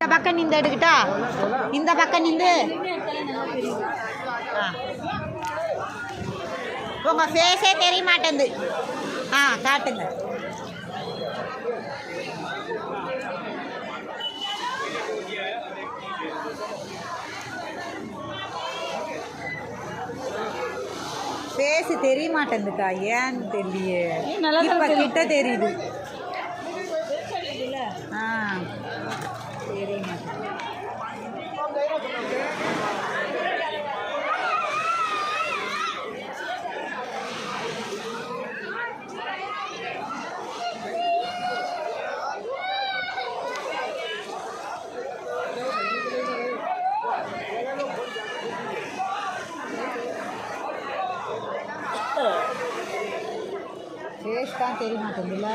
இந்த பக்கம் நின்று எடுக்கிட்டா, இந்த பக்கம் நின்று உங்கள் ஃபேஸே தெரிய மாட்டேங்குது. காட்டுங்க. ஃபேஸ் தெரிய மாட்டேங்குதுக்கா, ஏன்னு தெரியலையே. இப்போ கிட்ட தெரியுது. தெரிய மாட்டேங்குது. ஃபேஸ் தான் தெரிய மாட்டேங்குதுல்ல.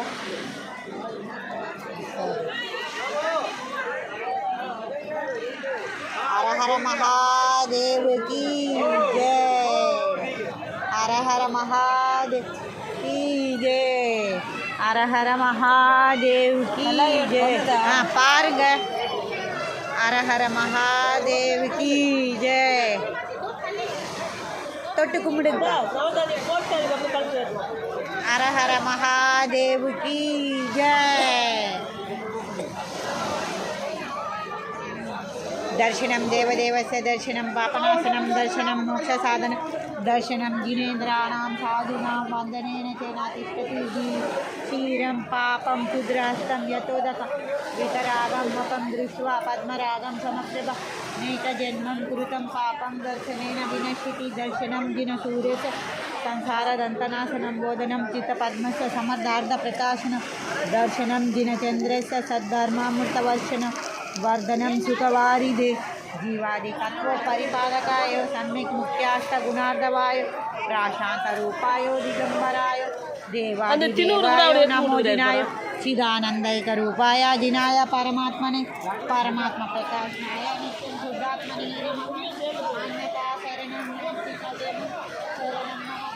हर हर महादेव की जय, हर हर महादेव की जय, हर हर महादेव की जय. பாருங்க, हर हर महादेव की जय. தொட்டு கும்பிடுங்க. हर हर महादेव की जय. दर्शनं देवदेवस्य दर्शनं पापनाशनं दर्शनं मोक्षसाधनं दर्शनं जिनेन्द्राणां साधूनां वन्दनेन चेनातिष्ठति क्षीरं पापं क्षुद्रहस्तं यतोदकं वितरागं मुखं दृष्ट्वा पद्मरागं समप्रभ नैकजन्मं कृतं पापं दर्शनेन विनश्यति दर्शनं जिनसूर्यस्य संसारदन्तनाशनं बोधनं चित्तपद्मस्य समर्थार्थप्रकाशनं दर्शनं जिनचन्द्रस्य सद्धर्मामृतवर्षनं वर्धनं सुखवारिदे जीवादिकत्व परिपालकाय सम्यक् मुख्याष्टगुणार्धवाय प्राशान्तरूपाय दिगम्बराय देवादिदेवाय नमो दिनाय चिदानन्दैकरूपाय जिनाय परमात्मने परमात्मप्रकाशनाय नित्यं शुद्धात्मने नमः. अन्यथा शरणं नास्ति तदेव शरणं मम